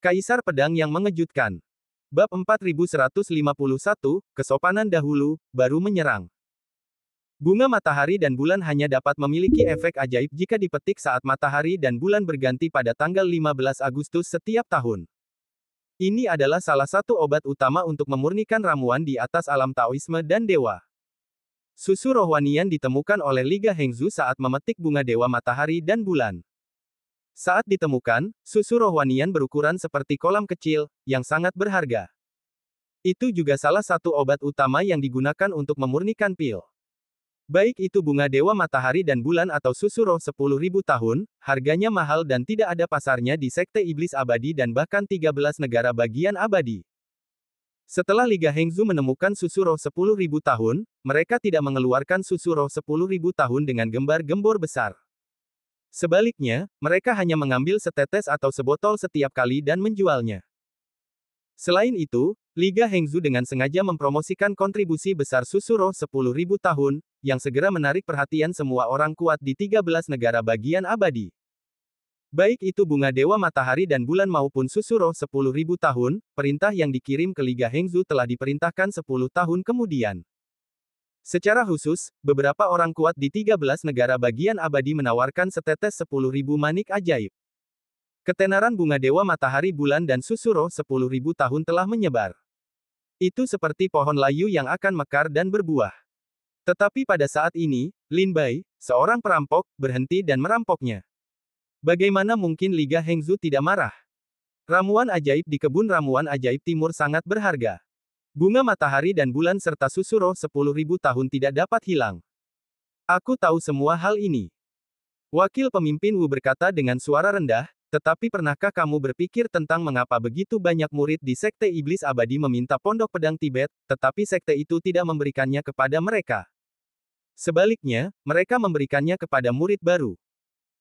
Kaisar Pedang yang Mengejutkan. Bab 4151, Kesopanan Dahulu, Baru Menyerang. Bunga matahari dan bulan hanya dapat memiliki efek ajaib jika dipetik saat matahari dan bulan berganti pada tanggal 15 Agustus setiap tahun. Ini adalah salah satu obat utama untuk memurnikan ramuan di atas alam Taoisme dan dewa. Susu rohanian ditemukan oleh Liga Hengzu saat memetik bunga dewa matahari dan bulan. Saat ditemukan, susu rohanian berukuran seperti kolam kecil, yang sangat berharga. Itu juga salah satu obat utama yang digunakan untuk memurnikan pil. Baik itu bunga dewa matahari dan bulan atau susu roh 10.000 tahun, harganya mahal dan tidak ada pasarnya di Sekte Iblis Abadi dan bahkan 13 negara bagian abadi. Setelah Liga Hengzu menemukan susu roh 10.000 tahun, mereka tidak mengeluarkan susu roh 10.000 tahun dengan gembar-gembor besar. Sebaliknya, mereka hanya mengambil setetes atau sebotol setiap kali dan menjualnya. Selain itu, Liga Hengzu dengan sengaja mempromosikan kontribusi besar susu roh 10.000 tahun, yang segera menarik perhatian semua orang kuat di 13 negara bagian abadi. Baik itu bunga dewa matahari dan bulan maupun susu roh 10.000 tahun, perintah yang dikirim ke Liga Hengzu telah diperintahkan 10 tahun kemudian. Secara khusus, beberapa orang kuat di 13 negara bagian abadi menawarkan setetes 10.000 manik ajaib. Ketenaran bunga dewa matahari bulan dan susu roh 10.000 tahun telah menyebar. Itu seperti pohon layu yang akan mekar dan berbuah. Tetapi pada saat ini, Lin Bai, seorang perampok, berhenti dan merampoknya. Bagaimana mungkin Liga Hengzu tidak marah? Ramuan ajaib di kebun ramuan ajaib timur sangat berharga. Bunga matahari dan bulan serta susu roh 10.000 tahun tidak dapat hilang. Aku tahu semua hal ini. Wakil pemimpin Wu berkata dengan suara rendah, tetapi pernahkah kamu berpikir tentang mengapa begitu banyak murid di Sekte Iblis Abadi meminta Pondok Pedang Tibet, tetapi sekte itu tidak memberikannya kepada mereka? Sebaliknya, mereka memberikannya kepada murid baru.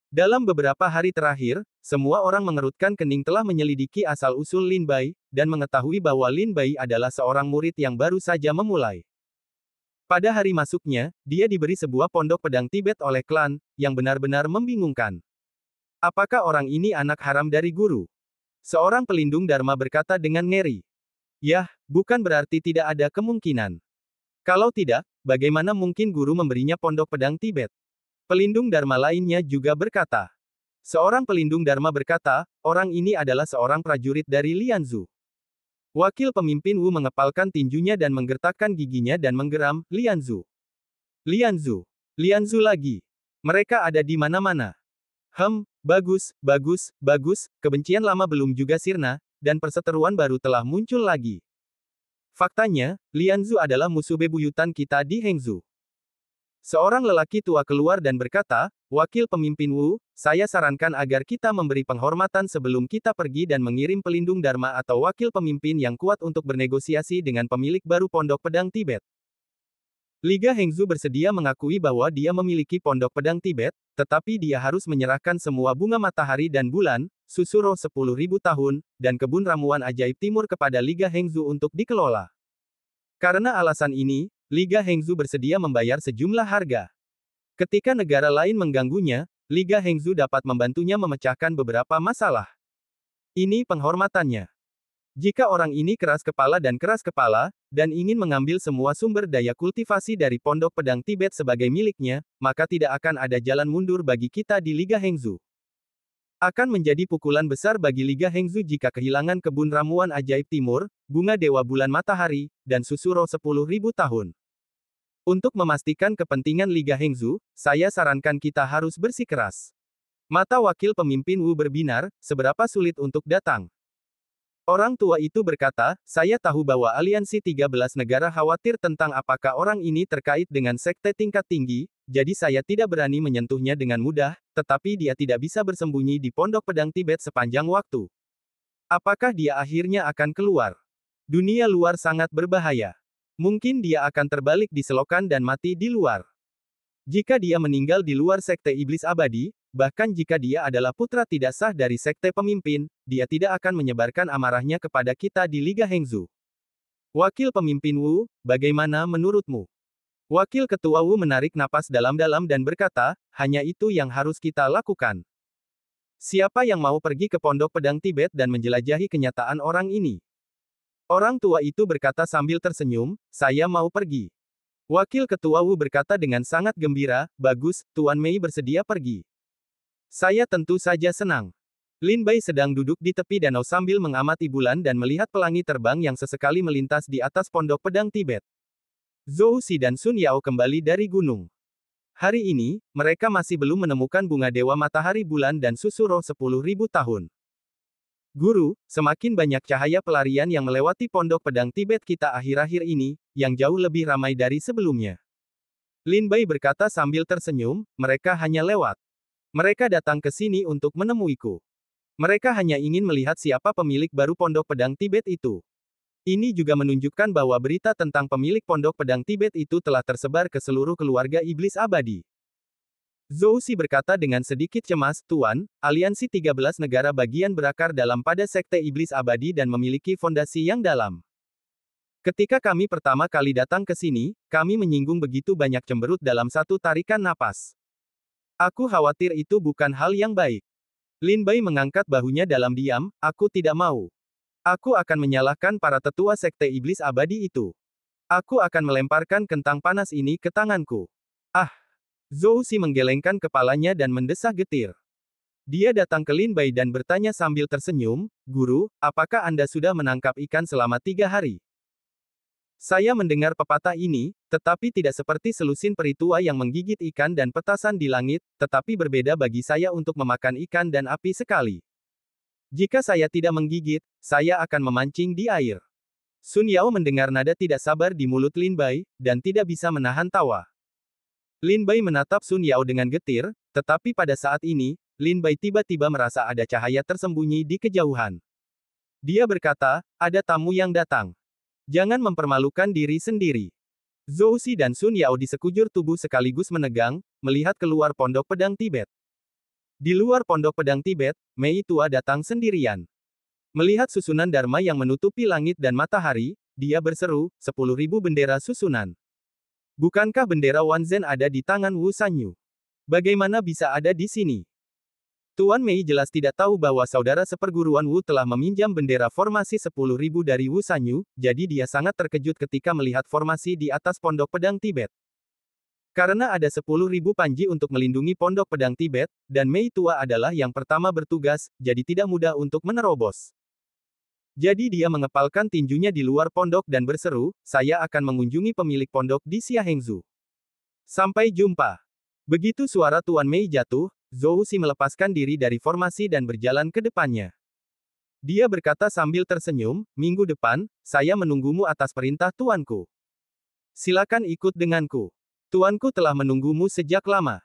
Dalam beberapa hari terakhir, semua orang mengerutkan kening telah menyelidiki asal-usul Lin Bai, dan mengetahui bahwa Lin Bai adalah seorang murid yang baru saja memulai. Pada hari masuknya, dia diberi sebuah pondok pedang Tibet oleh klan, yang benar-benar membingungkan. Apakah orang ini anak haram dari guru? Seorang pelindung Dharma berkata dengan ngeri. Yah, bukan berarti tidak ada kemungkinan. Kalau tidak, bagaimana mungkin guru memberinya pondok pedang Tibet? Pelindung Dharma lainnya juga berkata. Seorang pelindung Dharma berkata, orang ini adalah seorang prajurit dari Lianzu. Wakil pemimpin Wu mengepalkan tinjunya dan menggertakkan giginya dan menggeram, Lianzu. Lianzu. Lianzu lagi. Mereka ada di mana-mana. Bagus, bagus, bagus, kebencian lama belum juga sirna, dan perseteruan baru telah muncul lagi. Faktanya, Lianzu adalah musuh bebuyutan kita di Hengzu. Seorang lelaki tua keluar dan berkata, Wakil pemimpin Wu, saya sarankan agar kita memberi penghormatan sebelum kita pergi dan mengirim pelindung Dharma atau wakil pemimpin yang kuat untuk bernegosiasi dengan pemilik baru Pondok Pedang Tibet. Liga Hengzu bersedia mengakui bahwa dia memiliki Pondok Pedang Tibet, tetapi dia harus menyerahkan semua bunga matahari dan bulan, susu roh 10.000 tahun, dan kebun ramuan ajaib timur kepada Liga Hengzu untuk dikelola. Karena alasan ini, Liga Hengzu bersedia membayar sejumlah harga. Ketika negara lain mengganggunya, Liga Hengzu dapat membantunya memecahkan beberapa masalah. Ini penghormatannya. Jika orang ini keras kepala, dan ingin mengambil semua sumber daya kultivasi dari Pondok Pedang Tibet sebagai miliknya, maka tidak akan ada jalan mundur bagi kita di Liga Hengzu. Akan menjadi pukulan besar bagi Liga Hengzu jika kehilangan kebun ramuan ajaib timur, bunga dewa bulan matahari, dan susu roh 10.000 tahun. Untuk memastikan kepentingan Liga Hengzu, saya sarankan kita harus bersikeras. Mata wakil pemimpin Wu berbinar, seberapa sulit untuk datang. Orang tua itu berkata, saya tahu bahwa aliansi 13 negara khawatir tentang apakah orang ini terkait dengan sekte tingkat tinggi, jadi saya tidak berani menyentuhnya dengan mudah, tetapi dia tidak bisa bersembunyi di Pondok Pedang Tibet sepanjang waktu. Apakah dia akhirnya akan keluar? Dunia luar sangat berbahaya. Mungkin dia akan terbalik di selokan dan mati di luar. Jika dia meninggal di luar Sekte Iblis Abadi, bahkan jika dia adalah putra tidak sah dari sekte pemimpin, dia tidak akan menyebarkan amarahnya kepada kita di Liga Hengzu. Wakil pemimpin Wu, bagaimana menurutmu? Wakil ketua Wu menarik napas dalam-dalam dan berkata, hanya itu yang harus kita lakukan. Siapa yang mau pergi ke Pondok Pedang Tibet dan menjelajahi kenyataan orang ini? Orang tua itu berkata sambil tersenyum, saya mau pergi. Wakil Ketua Wu berkata dengan sangat gembira, bagus, Tuan Mei bersedia pergi. Saya tentu saja senang. Lin Bai sedang duduk di tepi danau sambil mengamati bulan dan melihat pelangi terbang yang sesekali melintas di atas Pondok Pedang Tibet. Zhou Xi dan Sun Yao kembali dari gunung. Hari ini, mereka masih belum menemukan bunga dewa matahari bulan dan susu roh 10.000 tahun. Guru, semakin banyak cahaya pelarian yang melewati Pondok Pedang Tibet kita akhir-akhir ini, yang jauh lebih ramai dari sebelumnya. Lin Bai berkata sambil tersenyum, mereka hanya lewat. Mereka datang ke sini untuk menemuiku. Mereka hanya ingin melihat siapa pemilik baru Pondok Pedang Tibet itu. Ini juga menunjukkan bahwa berita tentang pemilik Pondok Pedang Tibet itu telah tersebar ke seluruh keluarga iblis abadi. Zhou Xi berkata dengan sedikit cemas, Tuan, aliansi 13 negara bagian berakar dalam pada sekte iblis abadi dan memiliki fondasi yang dalam. Ketika kami pertama kali datang ke sini, kami menyinggung begitu banyak cemberut dalam satu tarikan napas. Aku khawatir itu bukan hal yang baik. Lin Bai mengangkat bahunya dalam diam, aku tidak mau. Aku akan menyalahkan para tetua sekte iblis abadi itu. Aku akan melemparkan kentang panas ini ke tanganku. Ah! Zhou Xi menggelengkan kepalanya dan mendesah getir. Dia datang ke Lin Bai dan bertanya sambil tersenyum, Guru, apakah Anda sudah menangkap ikan selama 3 hari? Saya mendengar pepatah ini, tetapi tidak seperti selusin peritua yang menggigit ikan dan petasan di langit, tetapi berbeda bagi saya untuk memakan ikan dan api sekali. Jika saya tidak menggigit, saya akan memancing di air. Sun Yao mendengar nada tidak sabar di mulut Lin Bai, dan tidak bisa menahan tawa. Lin Bai menatap Sun Yao dengan getir, tetapi pada saat ini, Lin Bai tiba-tiba merasa ada cahaya tersembunyi di kejauhan. Dia berkata, ada tamu yang datang. Jangan mempermalukan diri sendiri. Zhou Xi dan Sun Yao di sekujur tubuh sekaligus menegang, melihat keluar Pondok Pedang Tibet. Di luar Pondok Pedang Tibet, Mei Tua datang sendirian. Melihat susunan Dharma yang menutupi langit dan matahari, dia berseru, 10.000 bendera susunan. Bukankah bendera Wanzhen ada di tangan Wu Sanyu? Bagaimana bisa ada di sini? Tuan Mei jelas tidak tahu bahwa saudara seperguruan Wu telah meminjam bendera formasi 10.000 dari Wu Sanyu, jadi dia sangat terkejut ketika melihat formasi di atas Pondok Pedang Tibet. Karena ada 10.000 panji untuk melindungi Pondok Pedang Tibet, dan Mei Tua adalah yang pertama bertugas, jadi tidak mudah untuk menerobos. Jadi dia mengepalkan tinjunya di luar pondok dan berseru, saya akan mengunjungi pemilik pondok di Xiahengzu. Sampai jumpa. Begitu suara Tuan Mei jatuh, Zhou Xi melepaskan diri dari formasi dan berjalan ke depannya. Dia berkata sambil tersenyum, minggu depan, saya menunggumu atas perintah tuanku. Silakan ikut denganku. Tuanku telah menunggumu sejak lama.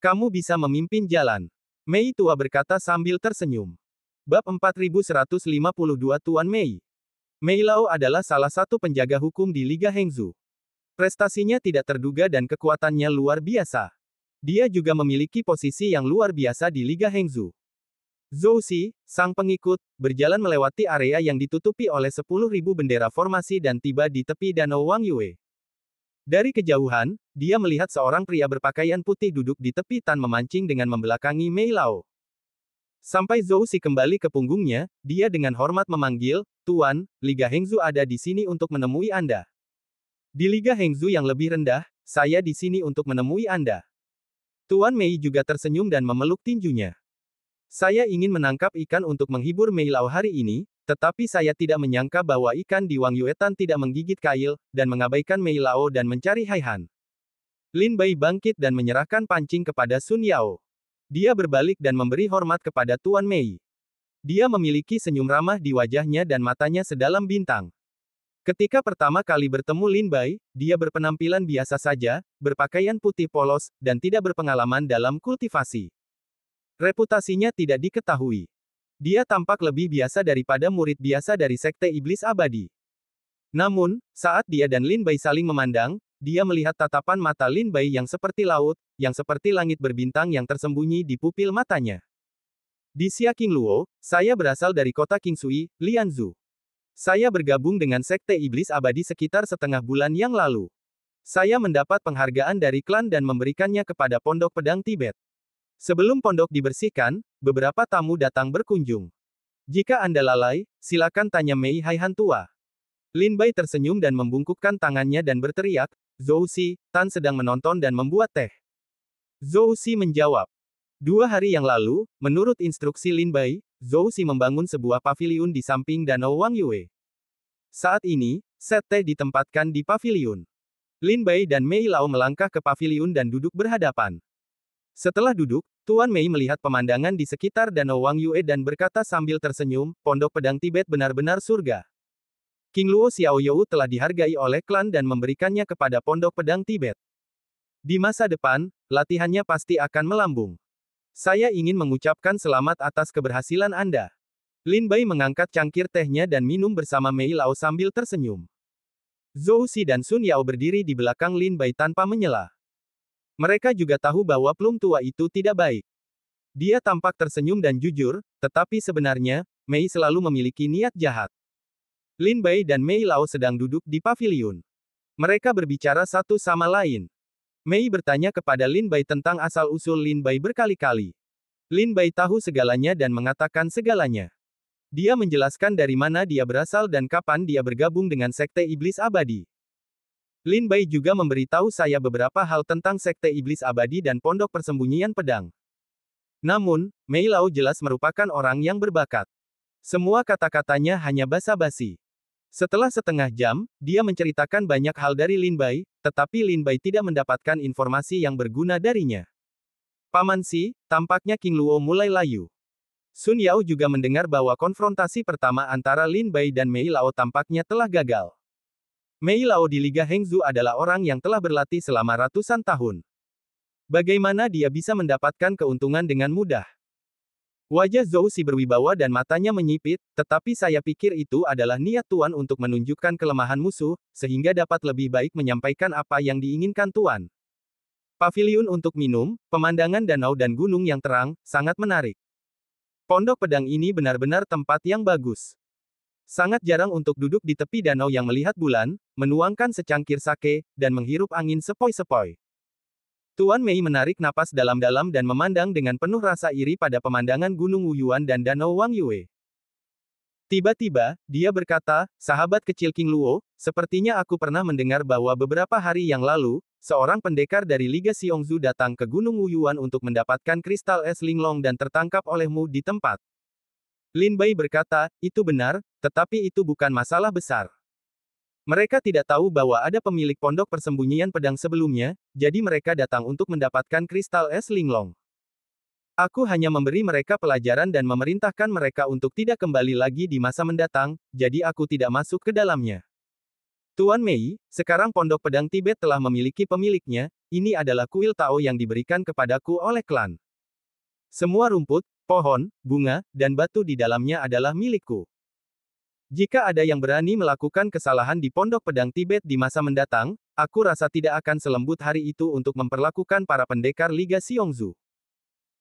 Kamu bisa memimpin jalan. Mei Tua berkata sambil tersenyum. Bab 4152 Tuan Mei. Mei Lao adalah salah satu penjaga hukum di Liga Hengzu. Prestasinya tidak terduga dan kekuatannya luar biasa. Dia juga memiliki posisi yang luar biasa di Liga Hengzu. Zhou Xi, sang pengikut, berjalan melewati area yang ditutupi oleh 10.000 bendera formasi dan tiba di tepi danau Wang Yue. Dari kejauhan, dia melihat seorang pria berpakaian putih duduk di tepi tan memancing dengan membelakangi Mei Lao. Sampai Zhou Xi kembali ke punggungnya, dia dengan hormat memanggil, Tuan, Liga Hengzu ada di sini untuk menemui Anda. Di Liga Hengzu yang lebih rendah, saya di sini untuk menemui Anda. Tuan Mei juga tersenyum dan memeluk tinjunya. Saya ingin menangkap ikan untuk menghibur Mei Lao hari ini, tetapi saya tidak menyangka bahwa ikan di Wang Yuetan tidak menggigit kail, dan mengabaikan Mei Lao dan mencari Haihan. Lin Bai bangkit dan menyerahkan pancing kepada Sun Yao. Dia berbalik dan memberi hormat kepada Tuan Mei. Dia memiliki senyum ramah di wajahnya dan matanya sedalam bintang. Ketika pertama kali bertemu Lin Bai, dia berpenampilan biasa saja, berpakaian putih polos, dan tidak berpengalaman dalam kultivasi. Reputasinya tidak diketahui. Dia tampak lebih biasa daripada murid biasa dari Sekte Iblis Abadi. Namun, saat dia dan Lin Bai saling memandang, dia melihat tatapan mata Lin Bai yang seperti laut, yang seperti langit berbintang yang tersembunyi di pupil matanya. Di Xia King Luo, saya berasal dari kota Qingsui, Lianzhou. Saya bergabung dengan Sekte Iblis Abadi sekitar setengah bulan yang lalu. Saya mendapat penghargaan dari klan dan memberikannya kepada Pondok Pedang Tibet. Sebelum pondok dibersihkan, beberapa tamu datang berkunjung. Jika Anda lalai, silakan tanya Mei Haihan tua. Lin Bai tersenyum dan membungkukkan tangannya dan berteriak, Zhou Xi, Tan sedang menonton dan membuat teh. Zhou Xi menjawab. 2 hari yang lalu, menurut instruksi Lin Bai, Zhou Xi membangun sebuah paviliun di samping Danau Wang Yue. Saat ini, set teh ditempatkan di paviliun. Lin Bai dan Mei Lao melangkah ke paviliun dan duduk berhadapan. Setelah duduk, Tuan Mei melihat pemandangan di sekitar Danau Wang Yue dan berkata sambil tersenyum, Pondok Pedang Tibet benar-benar surga. King Luo Xiaoyou telah dihargai oleh klan dan memberikannya kepada Pondok Pedang Tibet. Di masa depan, latihannya pasti akan melambung. Saya ingin mengucapkan selamat atas keberhasilan Anda. Lin Bai mengangkat cangkir tehnya dan minum bersama Mei Lao sambil tersenyum. Zhou Xi dan Sun Yao berdiri di belakang Lin Bai tanpa menyela. Mereka juga tahu bahwa plum tua itu tidak baik. Dia tampak tersenyum dan jujur, tetapi sebenarnya, Mei selalu memiliki niat jahat. Lin Bai dan Mei Lao sedang duduk di paviliun. Mereka berbicara satu sama lain. Mei bertanya kepada Lin Bai tentang asal-usul Lin Bai berkali-kali. Lin Bai tahu segalanya dan mengatakan segalanya. Dia menjelaskan dari mana dia berasal dan kapan dia bergabung dengan Sekte Iblis Abadi. Lin Bai juga memberitahu saya beberapa hal tentang Sekte Iblis Abadi dan Pondok Persembunyian Pedang. Namun, Mei Lao jelas merupakan orang yang berbakat. Semua kata-katanya hanya basa-basi. Setelah setengah jam, dia menceritakan banyak hal dari Lin Bai, tetapi Lin Bai tidak mendapatkan informasi yang berguna darinya. Paman Si, tampaknya King Luo mulai layu. Sun Yao juga mendengar bahwa konfrontasi pertama antara Lin Bai dan Mei Lao tampaknya telah gagal. Mei Lao di Liga Hengzu adalah orang yang telah berlatih selama ratusan tahun. Bagaimana dia bisa mendapatkan keuntungan dengan mudah? Wajah Zhou Xi berwibawa dan matanya menyipit, tetapi saya pikir itu adalah niat Tuan untuk menunjukkan kelemahan musuh, sehingga dapat lebih baik menyampaikan apa yang diinginkan Tuan. Paviliun untuk minum, pemandangan danau dan gunung yang terang, sangat menarik. Pondok pedang ini benar-benar tempat yang bagus. Sangat jarang untuk duduk di tepi danau yang melihat bulan, menuangkan secangkir sake, dan menghirup angin sepoi-sepoi. Tuan Mei menarik napas dalam-dalam dan memandang dengan penuh rasa iri pada pemandangan Gunung Wuyuan dan Danau Wang Yue. Tiba-tiba, dia berkata, sahabat kecil King Luo, sepertinya aku pernah mendengar bahwa beberapa hari yang lalu, seorang pendekar dari Liga Xiongzu datang ke Gunung Wuyuan untuk mendapatkan kristal es linglong dan tertangkap olehmu di tempat. Lin Bai berkata, itu benar, tetapi itu bukan masalah besar. Mereka tidak tahu bahwa ada pemilik pondok persembunyian pedang sebelumnya, jadi mereka datang untuk mendapatkan kristal es linglong. Aku hanya memberi mereka pelajaran dan memerintahkan mereka untuk tidak kembali lagi di masa mendatang, jadi aku tidak masuk ke dalamnya. Tuan Mei, sekarang pondok pedang Tibet telah memiliki pemiliknya, ini adalah kuil Tao yang diberikan kepadaku oleh klan. Semua rumput, pohon, bunga, dan batu di dalamnya adalah milikku. Jika ada yang berani melakukan kesalahan di pondok pedang Tibet di masa mendatang, aku rasa tidak akan selembut hari itu untuk memperlakukan para pendekar Liga Xiongzu.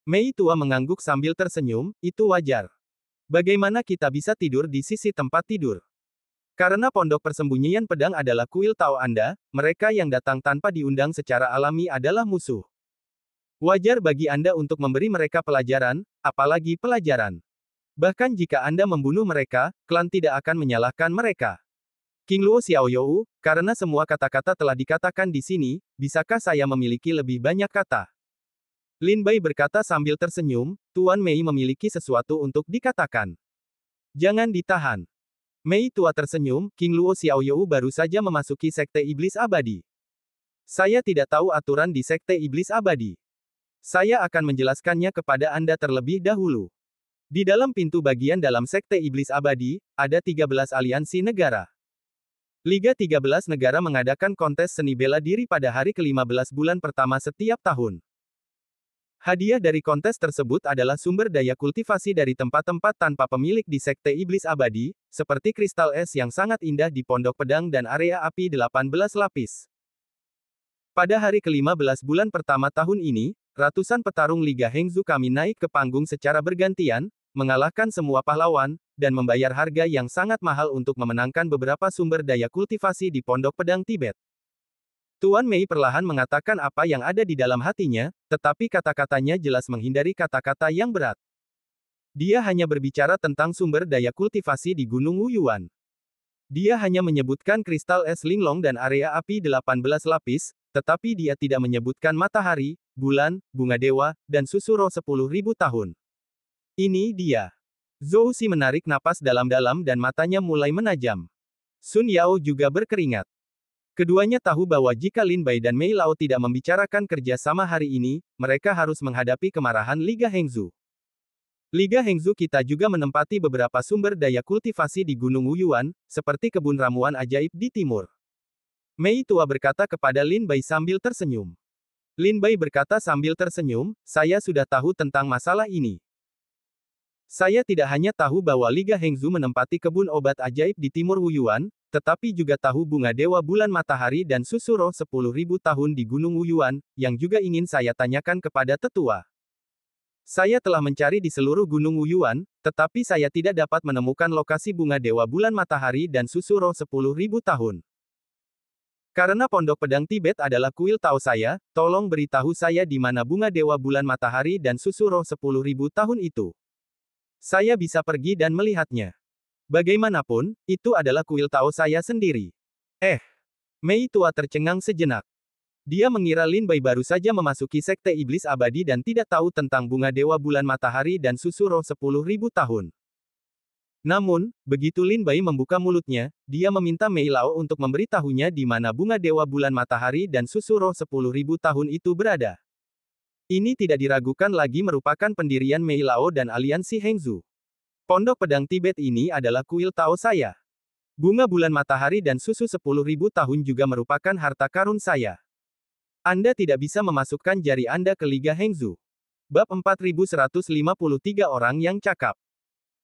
Mei tua mengangguk sambil tersenyum, itu wajar. Bagaimana kita bisa tidur di sisi tempat tidur? Karena pondok persembunyian pedang adalah kuil Tao Anda, mereka yang datang tanpa diundang secara alami adalah musuh. Wajar bagi Anda untuk memberi mereka pelajaran, apalagi pelajaran. Bahkan jika Anda membunuh mereka, klan tidak akan menyalahkan mereka. King Luo Xiaoyou, karena semua kata-kata telah dikatakan di sini, bisakah saya memiliki lebih banyak kata? Lin Bai berkata sambil tersenyum, Tuan Mei memiliki sesuatu untuk dikatakan. Jangan ditahan. Mei tua tersenyum, King Luo Xiaoyou baru saja memasuki Sekte Iblis Abadi. Saya tidak tahu aturan di Sekte Iblis Abadi. Saya akan menjelaskannya kepada Anda terlebih dahulu. Di dalam pintu bagian dalam Sekte Iblis Abadi, ada 13 aliansi negara. Liga 13 negara mengadakan kontes seni bela diri pada hari ke-15 bulan pertama setiap tahun. Hadiah dari kontes tersebut adalah sumber daya kultivasi dari tempat-tempat tanpa pemilik di Sekte Iblis Abadi, seperti kristal es yang sangat indah di Pondok Pedang dan area api 18 lapis. Pada hari ke-15 bulan pertama tahun ini, ratusan petarung Liga Hengzu kami naik ke panggung secara bergantian, mengalahkan semua pahlawan, dan membayar harga yang sangat mahal untuk memenangkan beberapa sumber daya kultivasi di Pondok Pedang Tibet. Tuan Mei perlahan mengatakan apa yang ada di dalam hatinya, tetapi kata-katanya jelas menghindari kata-kata yang berat. Dia hanya berbicara tentang sumber daya kultivasi di Gunung Wuyuan. Dia hanya menyebutkan kristal es linglong dan area api 18 lapis, tetapi dia tidak menyebutkan matahari, bulan, bunga dewa, dan susu roh 10.000 tahun. Ini dia. Zhou Xi menarik napas dalam-dalam dan matanya mulai menajam. Sun Yao juga berkeringat. Keduanya tahu bahwa jika Lin Bai dan Mei Lao tidak membicarakan kerja sama hari ini, mereka harus menghadapi kemarahan Liga Hengzu. Liga Hengzu kita juga menempati beberapa sumber daya kultivasi di Gunung Wuyuan, seperti kebun ramuan ajaib di timur. Mei Tua berkata kepada Lin Bai sambil tersenyum. Lin Bai berkata sambil tersenyum, saya sudah tahu tentang masalah ini. Saya tidak hanya tahu bahwa Liga Hengzu menempati kebun obat ajaib di timur Wuyuan, tetapi juga tahu bunga dewa bulan matahari dan susu roh 10.000 tahun di Gunung Wuyuan, yang juga ingin saya tanyakan kepada tetua. Saya telah mencari di seluruh Gunung Wuyuan, tetapi saya tidak dapat menemukan lokasi bunga dewa bulan matahari dan susu roh 10.000 tahun. Karena Pondok Pedang Tibet adalah kuil Tao saya, tolong beritahu saya di mana bunga dewa bulan matahari dan susu roh 10.000 tahun itu. Saya bisa pergi dan melihatnya. Bagaimanapun, itu adalah kuil Tao saya sendiri. Mei Tua tercengang sejenak. Dia mengira Lin Bai baru saja memasuki sekte iblis abadi dan tidak tahu tentang bunga dewa bulan matahari dan susu roh 10.000 tahun. Namun, begitu Lin Bai membuka mulutnya, dia meminta Mei Lao untuk memberitahunya di mana bunga dewa bulan matahari dan susu roh 10.000 tahun itu berada. Ini tidak diragukan lagi merupakan pendirian Mei Lao dan aliansi Hengzu. Pondok Pedang Tibet ini adalah kuil Tao saya. Bunga bulan matahari dan susu 10.000 tahun juga merupakan harta karun saya. Anda tidak bisa memasukkan jari Anda ke Liga Hengzu. Bab 4153 orang yang cakap.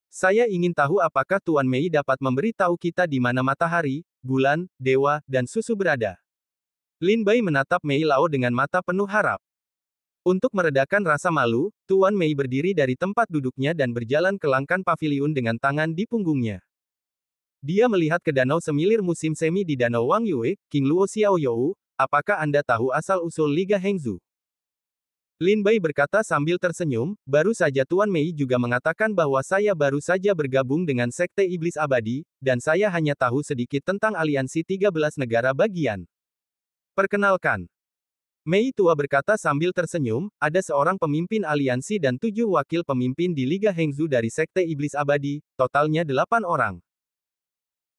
Saya ingin tahu apakah Tuan Mei dapat memberitahu kita di mana matahari, bulan, dewa, dan susu berada. Lin Bai menatap Mei Lao dengan mata penuh harap. Untuk meredakan rasa malu, Tuan Mei berdiri dari tempat duduknya dan berjalan ke langkan paviliun dengan tangan di punggungnya. Dia melihat ke danau semilir musim semi di Danau Wang Yue, King Luo Xiaoyou, apakah Anda tahu asal-usul Liga Hengzu? Lin Bai berkata sambil tersenyum, baru saja Tuan Mei juga mengatakan bahwa saya baru saja bergabung dengan Sekte Iblis Abadi, dan saya hanya tahu sedikit tentang aliansi 13 negara bagian. Perkenalkan. Mei Tua berkata sambil tersenyum, ada seorang pemimpin aliansi dan 7 wakil pemimpin di Liga Hengzu dari Sekte Iblis Abadi, totalnya 8 orang.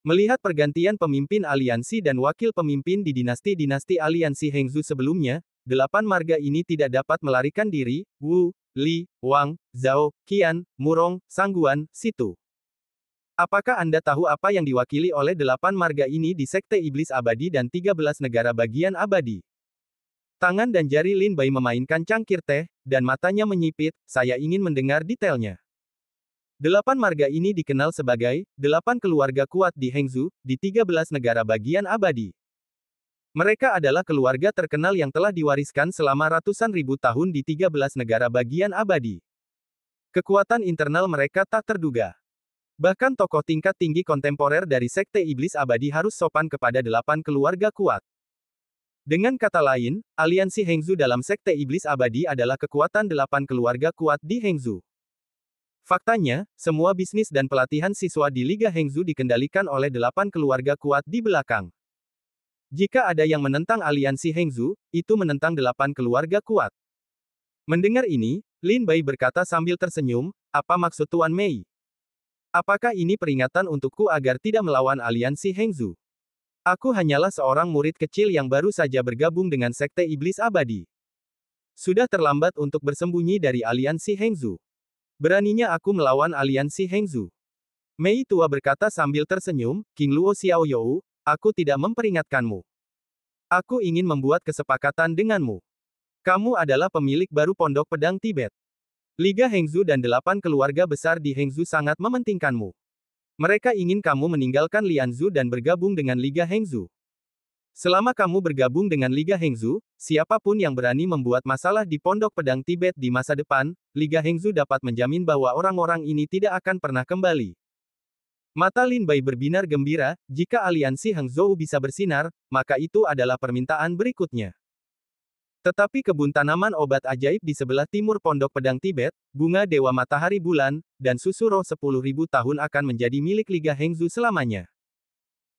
Melihat pergantian pemimpin aliansi dan wakil pemimpin di dinasti-dinasti aliansi Hengzu sebelumnya, 8 marga ini tidak dapat melarikan diri, Wu, Li, Wang, Zhao, Qian, Murong, Sangguan, Situ. Apakah Anda tahu apa yang diwakili oleh 8 marga ini di Sekte Iblis Abadi dan 13 negara bagian abadi? Tangan dan jari Lin Bai memainkan cangkir teh, dan matanya menyipit, saya ingin mendengar detailnya. 8 marga ini dikenal sebagai 8 keluarga kuat di Hengzu, di 13 negara bagian abadi. Mereka adalah keluarga terkenal yang telah diwariskan selama ratusan ribu tahun di 13 negara bagian abadi. Kekuatan internal mereka tak terduga. Bahkan tokoh tingkat tinggi kontemporer dari Sekte Iblis Abadi harus sopan kepada 8 keluarga kuat. Dengan kata lain, aliansi Hengzu dalam Sekte Iblis Abadi adalah kekuatan 8 keluarga kuat di Hengzu. Faktanya, semua bisnis dan pelatihan siswa di Liga Hengzu dikendalikan oleh 8 keluarga kuat di belakang. Jika ada yang menentang aliansi Hengzu, itu menentang 8 keluarga kuat. Mendengar ini, Lin Bai berkata sambil tersenyum, apa maksud Tuan Mei? Apakah ini peringatan untukku agar tidak melawan aliansi Hengzu? Aku hanyalah seorang murid kecil yang baru saja bergabung dengan Sekte Iblis Abadi. Sudah terlambat untuk bersembunyi dari aliansi Hengzu. Beraninya aku melawan aliansi Hengzu. Mei Tua berkata sambil tersenyum, King Luo Xiaoyou, aku tidak memperingatkanmu. Aku ingin membuat kesepakatan denganmu. Kamu adalah pemilik baru Pondok Pedang Tibet. Liga Hengzu dan 8 keluarga besar di Hengzu sangat mementingkanmu. Mereka ingin kamu meninggalkan Lianzu dan bergabung dengan Liga Hengzu. Selama kamu bergabung dengan Liga Hengzu, siapapun yang berani membuat masalah di Pondok Pedang Tibet di masa depan, Liga Hengzu dapat menjamin bahwa orang-orang ini tidak akan pernah kembali. Mata Lin Bai berbinar gembira, jika aliansi Heng Zhou bisa bersinar, maka itu adalah permintaan berikutnya. Tetapi kebun tanaman obat ajaib di sebelah timur Pondok Pedang Tibet, bunga Dewa Matahari Bulan, dan susu roh 10.000 tahun akan menjadi milik Liga Hengzu selamanya.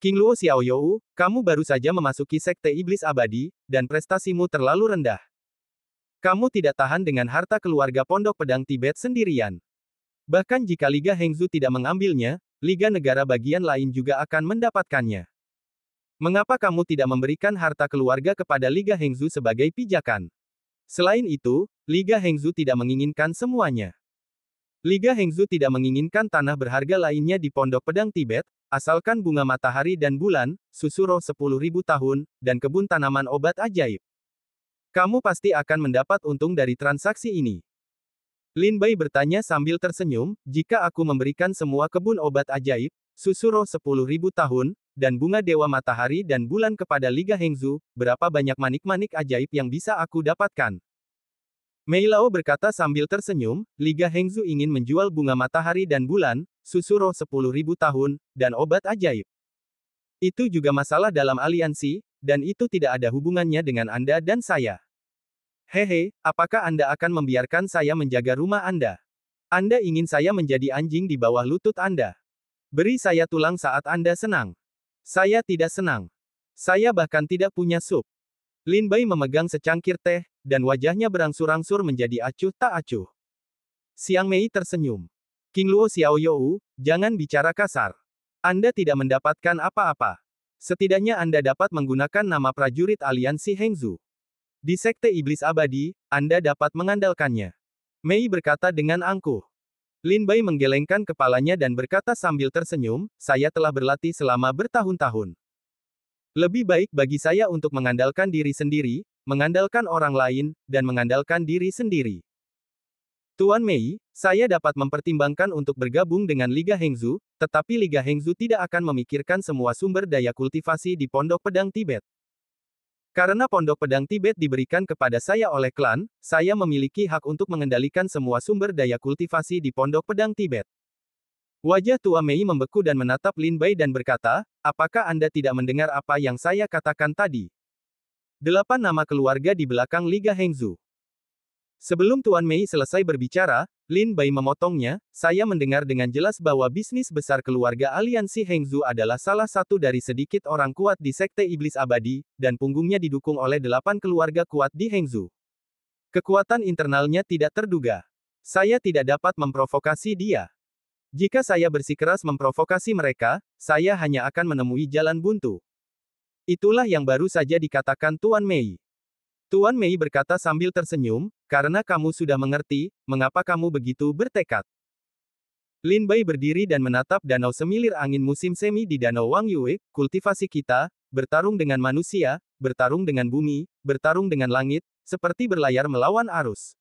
King Luo Xiaoyou, kamu baru saja memasuki Sekte Iblis Abadi, dan prestasimu terlalu rendah. Kamu tidak tahan dengan harta keluarga Pondok Pedang Tibet sendirian. Bahkan jika Liga Hengzu tidak mengambilnya, Liga Negara bagian lain juga akan mendapatkannya. Mengapa kamu tidak memberikan harta keluarga kepada Liga Hengzu sebagai pijakan? Selain itu, Liga Hengzu tidak menginginkan semuanya. Liga Hengzu tidak menginginkan tanah berharga lainnya di Pondok Pedang Tibet, asalkan bunga matahari dan bulan, susu roh 10.000 tahun, dan kebun tanaman obat ajaib. Kamu pasti akan mendapat untung dari transaksi ini. Lin Bai bertanya sambil tersenyum, jika aku memberikan semua kebun obat ajaib, susu roh 10.000 tahun, dan bunga Dewa Matahari dan Bulan kepada Liga Hengzu, berapa banyak manik-manik ajaib yang bisa aku dapatkan? Mei Lao berkata sambil tersenyum, Liga Hengzu ingin menjual bunga matahari dan bulan, susu roh 10.000 tahun, dan obat ajaib. Itu juga masalah dalam aliansi, dan itu tidak ada hubungannya dengan Anda dan saya. Hehe, apakah Anda akan membiarkan saya menjaga rumah Anda? Anda ingin saya menjadi anjing di bawah lutut Anda. Beri saya tulang saat Anda senang. Saya tidak senang. Saya bahkan tidak punya sup. Lin Bai memegang secangkir teh, dan wajahnya berangsur-angsur menjadi acuh tak acuh. Xiang Mei tersenyum. King Luo Xiaoyou, jangan bicara kasar. Anda tidak mendapatkan apa-apa. Setidaknya Anda dapat menggunakan nama prajurit aliansi Hengzu. Di Sekte Iblis Abadi, Anda dapat mengandalkannya. Mei berkata dengan angkuh. Lin Bai menggelengkan kepalanya dan berkata sambil tersenyum, saya telah berlatih selama bertahun-tahun. Lebih baik bagi saya untuk mengandalkan diri sendiri, mengandalkan orang lain, dan mengandalkan diri sendiri. Tuan Mei, saya dapat mempertimbangkan untuk bergabung dengan Liga Hengzu, tetapi Liga Hengzu tidak akan memikirkan semua sumber daya kultivasi di Pondok Pedang Tibet. Karena Pondok Pedang Tibet diberikan kepada saya oleh klan, saya memiliki hak untuk mengendalikan semua sumber daya kultivasi di Pondok Pedang Tibet. Wajah Tua Mei membeku dan menatap Lin Bai dan berkata, apakah Anda tidak mendengar apa yang saya katakan tadi? 8 nama keluarga di belakang Liga Hengzu. Sebelum Tuan Mei selesai berbicara, Lin Bai memotongnya, saya mendengar dengan jelas bahwa bisnis besar keluarga aliansi Hengzu adalah salah satu dari sedikit orang kuat di Sekte Iblis Abadi, dan punggungnya didukung oleh 8 keluarga kuat di Hengzu. Kekuatan internalnya tidak terduga. Saya tidak dapat memprovokasi dia. Jika saya bersikeras memprovokasi mereka, saya hanya akan menemui jalan buntu. Itulah yang baru saja dikatakan Tuan Mei. Tuan Mei berkata sambil tersenyum, karena kamu sudah mengerti, mengapa kamu begitu bertekad. Lin Bai berdiri dan menatap danau semilir angin musim semi di Danau Wang Yue, kultivasi kita, bertarung dengan manusia, bertarung dengan bumi, bertarung dengan langit, seperti berlayar melawan arus.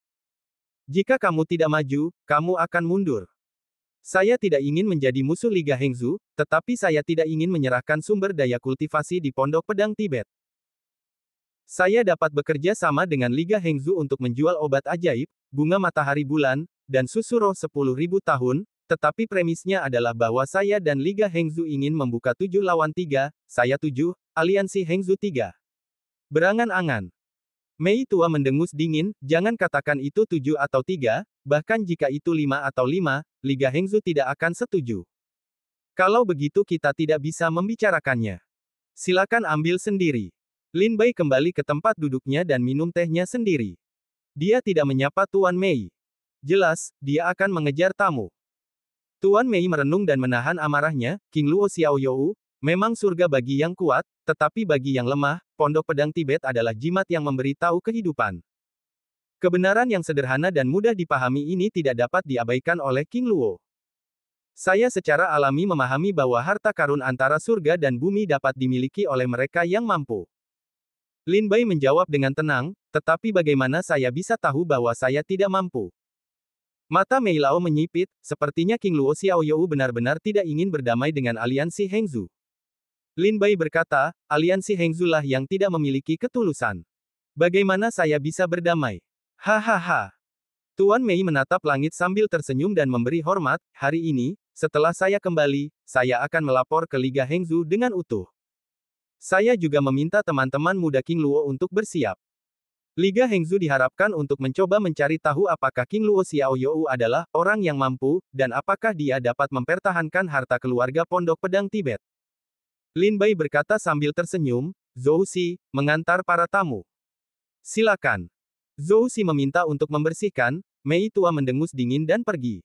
Jika kamu tidak maju, kamu akan mundur. Saya tidak ingin menjadi musuh Liga Hengzu, tetapi saya tidak ingin menyerahkan sumber daya kultivasi di Pondok Pedang Tibet. Saya dapat bekerja sama dengan Liga Hengzu untuk menjual obat ajaib, bunga matahari bulan, dan susu roh 10.000 tahun, tetapi premisnya adalah bahwa saya dan Liga Hengzu ingin membuka 7 lawan 3, saya 7, aliansi Hengzu 3. Berangan-angan. Mei Tua mendengus dingin, jangan katakan itu 7 atau 3, bahkan jika itu 5 atau 5, Liga Hengzu tidak akan setuju. Kalau begitu kita tidak bisa membicarakannya. Silakan ambil sendiri. Lin Bai kembali ke tempat duduknya dan minum tehnya sendiri. Dia tidak menyapa Tuan Mei. Jelas, dia akan mengejar tamu. Tuan Mei merenung dan menahan amarahnya, King Luo Xiaoyou, memang surga bagi yang kuat, tetapi bagi yang lemah, Pondok Pedang Tibet adalah jimat yang memberi tahu kehidupan. Kebenaran yang sederhana dan mudah dipahami ini tidak dapat diabaikan oleh King Luo. Saya secara alami memahami bahwa harta karun antara surga dan bumi dapat dimiliki oleh mereka yang mampu. Lin Bai menjawab dengan tenang, tetapi bagaimana saya bisa tahu bahwa saya tidak mampu? Mata Mei Lao menyipit, sepertinya King Luo Xiaoyou benar-benar tidak ingin berdamai dengan aliansi Hengzu. Lin Bai berkata, aliansi Hengzu lah yang tidak memiliki ketulusan. Bagaimana saya bisa berdamai? Hahaha. Tuan Mei menatap langit sambil tersenyum dan memberi hormat, hari ini, setelah saya kembali, saya akan melapor ke Liga Hengzu dengan utuh. Saya juga meminta teman-teman muda King Luo untuk bersiap. Liga Hengzu diharapkan untuk mencoba mencari tahu apakah King Luo Xiaoyou adalah orang yang mampu, dan apakah dia dapat mempertahankan harta keluarga Pondok Pedang Tibet. Lin Bai berkata sambil tersenyum, Zhou Xi, mengantar para tamu. Silakan. Zhou Xi meminta untuk membersihkan, Mei Tua mendengus dingin dan pergi.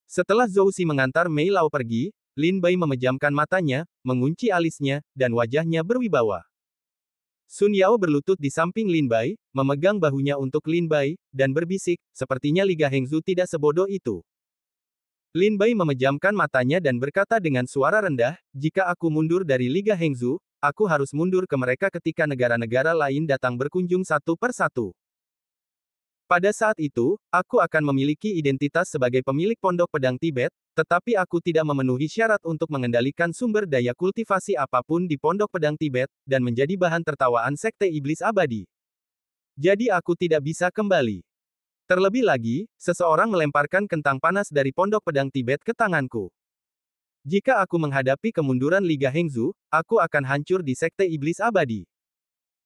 Setelah Zhou Xi mengantar Mei Lao pergi, Lin Bai memejamkan matanya, mengunci alisnya, dan wajahnya berwibawa. Sun Yao berlutut di samping Lin Bai, memegang bahunya untuk Lin Bai, dan berbisik, sepertinya Liga Hengzu tidak sebodoh itu. Lin Bai memejamkan matanya dan berkata dengan suara rendah, jika aku mundur dari Liga Hengzu, aku harus mundur ke mereka ketika negara-negara lain datang berkunjung satu per satu. Pada saat itu, aku akan memiliki identitas sebagai pemilik Pondok Pedang Tibet, tetapi aku tidak memenuhi syarat untuk mengendalikan sumber daya kultivasi apapun di Pondok Pedang Tibet, dan menjadi bahan tertawaan Sekte Iblis Abadi. Jadi aku tidak bisa kembali. Terlebih lagi, seseorang melemparkan kentang panas dari Pondok Pedang Tibet ke tanganku. Jika aku menghadapi kemunduran Liga Hengzu, aku akan hancur di Sekte Iblis Abadi.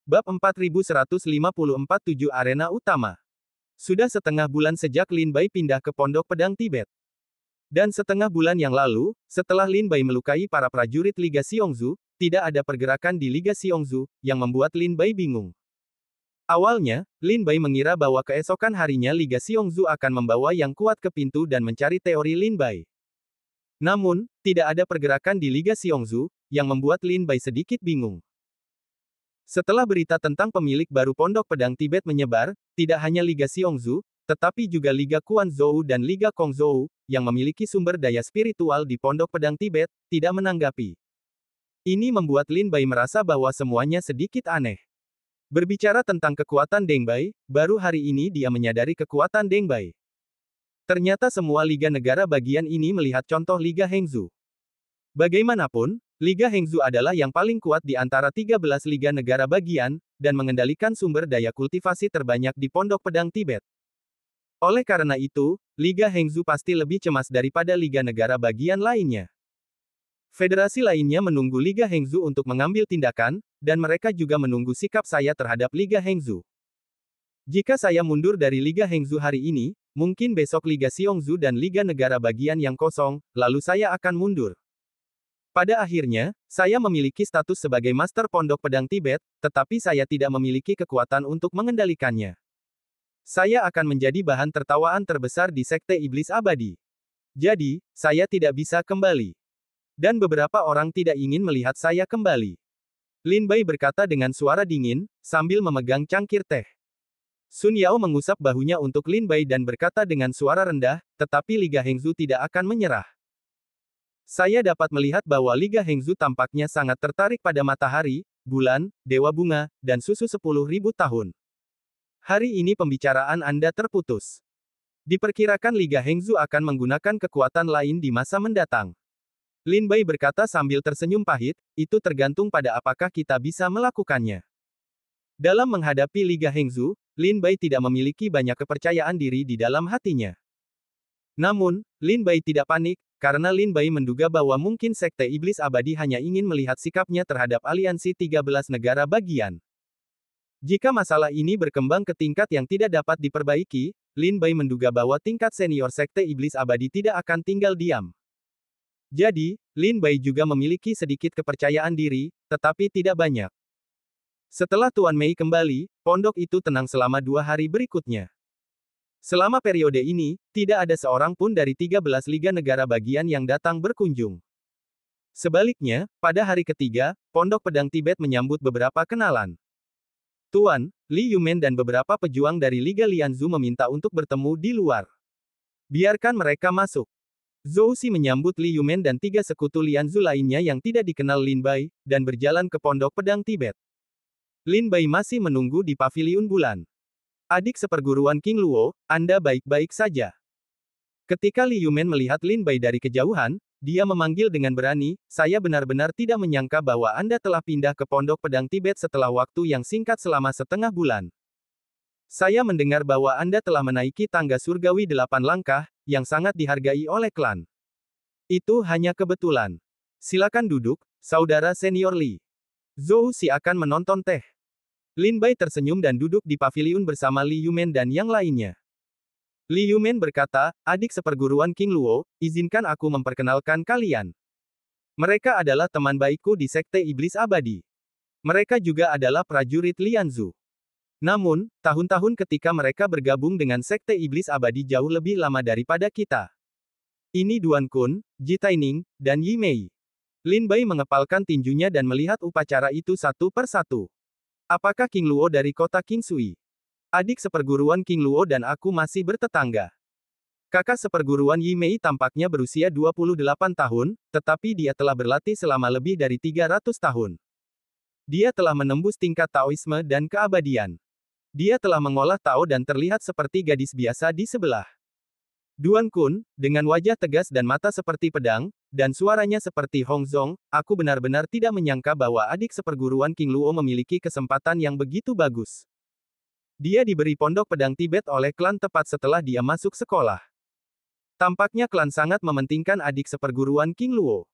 Bab 4154 7 Arena Utama. Sudah setengah bulan sejak Lin Bai pindah ke Pondok Pedang Tibet. Dan setengah bulan yang lalu, setelah Lin Bai melukai para prajurit Liga Xiongzu, tidak ada pergerakan di Liga Xiongzu, yang membuat Lin Bai bingung. Awalnya, Lin Bai mengira bahwa keesokan harinya Liga Xiongzu akan membawa yang kuat ke pintu dan mencari teori Lin Bai. Namun, tidak ada pergerakan di Liga Xiongzu, yang membuat Lin Bai sedikit bingung. Setelah berita tentang pemilik baru Pondok Pedang Tibet menyebar, tidak hanya Liga Xiongzu, tetapi juga Liga Quanzhou dan Liga Kongzhou, yang memiliki sumber daya spiritual di Pondok Pedang Tibet, tidak menanggapi. Ini membuat Lin Bai merasa bahwa semuanya sedikit aneh. Berbicara tentang kekuatan Deng Bai, baru hari ini dia menyadari kekuatan Deng Bai. Ternyata semua liga negara bagian ini melihat contoh Liga Hengzu. Bagaimanapun, Liga Hengzu adalah yang paling kuat di antara 13 liga negara bagian, dan mengendalikan sumber daya kultivasi terbanyak di Pondok Pedang Tibet. Oleh karena itu, Liga Hengzu pasti lebih cemas daripada liga negara bagian lainnya. Federasi lainnya menunggu Liga Hengzu untuk mengambil tindakan, dan mereka juga menunggu sikap saya terhadap Liga Hengzu. Jika saya mundur dari Liga Hengzu hari ini, mungkin besok Liga Xiongzu dan Liga negara bagian yang kosong, lalu saya akan mundur. Pada akhirnya, saya memiliki status sebagai Master Pondok Pedang Tibet, tetapi saya tidak memiliki kekuatan untuk mengendalikannya. Saya akan menjadi bahan tertawaan terbesar di Sekte Iblis Abadi. Jadi, saya tidak bisa kembali. Dan beberapa orang tidak ingin melihat saya kembali. Lin Bai berkata dengan suara dingin, sambil memegang cangkir teh. Sun Yao mengusap bahunya untuk Lin Bai dan berkata dengan suara rendah, tetapi Liga Hengzu tidak akan menyerah. Saya dapat melihat bahwa Liga Hengzu tampaknya sangat tertarik pada matahari, bulan, dewa bunga, dan susu 10.000 tahun. Hari ini pembicaraan Anda terputus. Diperkirakan Liga Hengzu akan menggunakan kekuatan lain di masa mendatang. Lin Bai berkata sambil tersenyum pahit, itu tergantung pada apakah kita bisa melakukannya. Dalam menghadapi Liga Hengzu, Lin Bai tidak memiliki banyak kepercayaan diri di dalam hatinya. Namun, Lin Bai tidak panik, karena Lin Bai menduga bahwa mungkin Sekte Iblis Abadi hanya ingin melihat sikapnya terhadap aliansi 13 negara bagian. Jika masalah ini berkembang ke tingkat yang tidak dapat diperbaiki, Lin Bai menduga bahwa tingkat senior Sekte Iblis Abadi tidak akan tinggal diam. Jadi, Lin Bai juga memiliki sedikit kepercayaan diri, tetapi tidak banyak. Setelah Tuan Mei kembali, pondok itu tenang selama 2 hari berikutnya. Selama periode ini, tidak ada seorang pun dari 13 liga negara bagian yang datang berkunjung. Sebaliknya, pada hari ketiga, Pondok Pedang Tibet menyambut beberapa kenalan. Tuan, Li Yumen dan beberapa pejuang dari Liga Lianzu meminta untuk bertemu di luar. Biarkan mereka masuk. Zhou Xi menyambut Li Yumen dan 3 sekutu Lianzu lainnya yang tidak dikenal Lin Bai, dan berjalan ke Pondok Pedang Tibet. Lin Bai masih menunggu di Paviliun Bulan. Adik seperguruan King Luo, Anda baik-baik saja. Ketika Li Yumen melihat Lin Bai dari kejauhan, dia memanggil dengan berani, saya benar-benar tidak menyangka bahwa Anda telah pindah ke Pondok Pedang Tibet setelah waktu yang singkat selama setengah bulan. Saya mendengar bahwa Anda telah menaiki tangga surgawi 8 langkah, yang sangat dihargai oleh klan. Itu hanya kebetulan. Silakan duduk, saudara senior Li. Zhou Xi akan menonton teh. Lin Bai tersenyum dan duduk di paviliun bersama Li Yumen dan yang lainnya. Li Yumen berkata, adik seperguruan King Luo, izinkan aku memperkenalkan kalian. Mereka adalah teman baikku di Sekte Iblis Abadi. Mereka juga adalah prajurit Lianzu. Namun, tahun-tahun ketika mereka bergabung dengan Sekte Iblis Abadi jauh lebih lama daripada kita. Ini Duan Kun, Ji Taining, dan Yi Mei. Lin Bai mengepalkan tinjunya dan melihat upacara itu satu per satu. Apakah King Luo dari kota King Sui? Adik seperguruan King Luo dan aku masih bertetangga. Kakak seperguruan Yi Mei tampaknya berusia 28 tahun, tetapi dia telah berlatih selama lebih dari 300 tahun. Dia telah menembus tingkat Taoisme dan keabadian. Dia telah mengolah Tao dan terlihat seperti gadis biasa di sebelah. Duan Kun, dengan wajah tegas dan mata seperti pedang, dan suaranya seperti Hong Zong, aku benar-benar tidak menyangka bahwa adik seperguruan King Luo memiliki kesempatan yang begitu bagus. Dia diberi pondok pedang Tibet oleh klan tepat setelah dia masuk sekolah. Tampaknya klan sangat mementingkan adik seperguruan King Luo.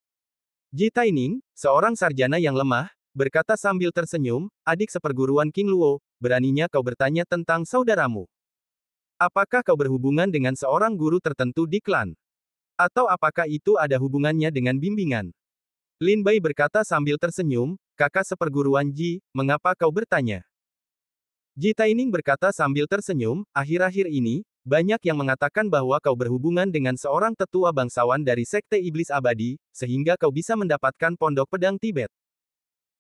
Ji Taining, seorang sarjana yang lemah, berkata sambil tersenyum, adik seperguruan King Luo, beraninya kau bertanya tentang saudaramu. Apakah kau berhubungan dengan seorang guru tertentu di klan? Atau apakah itu ada hubungannya dengan bimbingan? Lin Bai berkata sambil tersenyum, kakak seperguruan Ji, mengapa kau bertanya? Ji Taining berkata sambil tersenyum, akhir-akhir ini, banyak yang mengatakan bahwa kau berhubungan dengan seorang tetua bangsawan dari Sekte Iblis Abadi, sehingga kau bisa mendapatkan pondok pedang Tibet.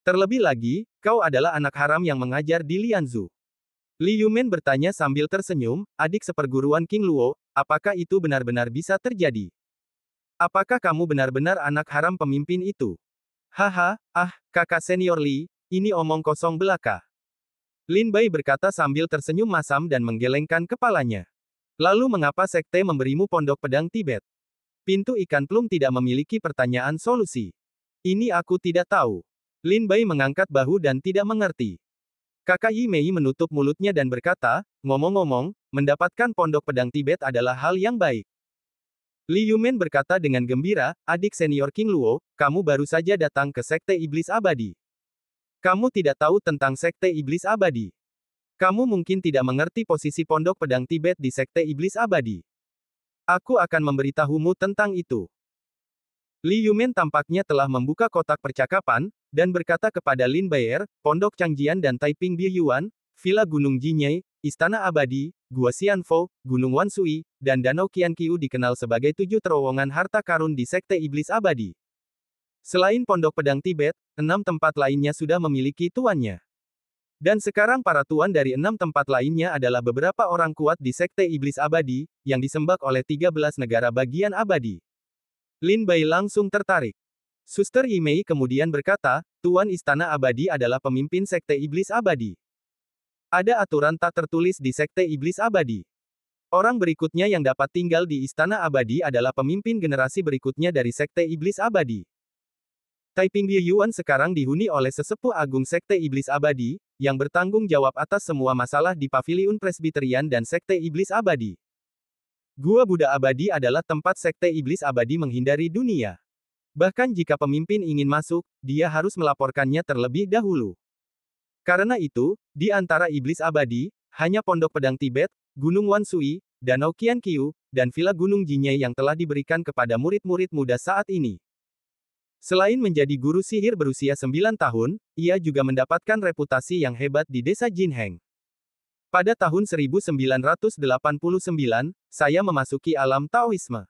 Terlebih lagi, kau adalah anak haram yang mengajar di Lianzu. Li Yumen bertanya sambil tersenyum, adik seperguruan King Luo, apakah itu benar-benar bisa terjadi? Apakah kamu benar-benar anak haram pemimpin itu? Haha, kakak senior Li, ini omong kosong belaka. Lin Bai berkata sambil tersenyum masam dan menggelengkan kepalanya. Lalu mengapa sekte memberimu pondok pedang Tibet? Pintu ikan plum tidak memiliki pertanyaan solusi. Ini aku tidak tahu. Lin Bai mengangkat bahu dan tidak mengerti. Kakak Yi Mei menutup mulutnya dan berkata, ngomong-ngomong, mendapatkan pondok pedang Tibet adalah hal yang baik. Li Yumen berkata dengan gembira, adik senior King Luo, kamu baru saja datang ke Sekte Iblis Abadi. Kamu tidak tahu tentang Sekte Iblis Abadi. Kamu mungkin tidak mengerti posisi pondok pedang Tibet di Sekte Iblis Abadi. Aku akan memberitahumu tentang itu. Li Yumen tampaknya telah membuka kotak percakapan, dan berkata kepada Lin Baier, Pondok Changjian dan Taiping Biyuan, Villa Gunung Jinyei, Istana Abadi, Gua Xianfo, Gunung Wansui, dan Danau Qianqiu dikenal sebagai 7 terowongan harta karun di Sekte Iblis Abadi. Selain Pondok Pedang Tibet, 6 tempat lainnya sudah memiliki tuannya. Dan sekarang para tuan dari 6 tempat lainnya adalah beberapa orang kuat di Sekte Iblis Abadi, yang disembah oleh 13 negara bagian abadi. Lin Bai langsung tertarik. Suster Yi Mei kemudian berkata, Tuan Istana Abadi adalah pemimpin Sekte Iblis Abadi. Ada aturan tak tertulis di Sekte Iblis Abadi. Orang berikutnya yang dapat tinggal di Istana Abadi adalah pemimpin generasi berikutnya dari Sekte Iblis Abadi. Taiping Biyuan sekarang dihuni oleh sesepuh agung Sekte Iblis Abadi, yang bertanggung jawab atas semua masalah di Paviliun Presbyterian dan Sekte Iblis Abadi. Gua Buddha Abadi adalah tempat Sekte Iblis Abadi menghindari dunia. Bahkan jika pemimpin ingin masuk, dia harus melaporkannya terlebih dahulu. Karena itu, di antara Iblis Abadi, hanya Pondok Pedang Tibet, Gunung Wansui, Danau Qianqiu, dan Villa Gunung Jinyei yang telah diberikan kepada murid-murid muda saat ini. Selain menjadi guru sihir berusia 9 tahun, ia juga mendapatkan reputasi yang hebat di desa Jinheng. Pada tahun 1989, saya memasuki alam Taoisme.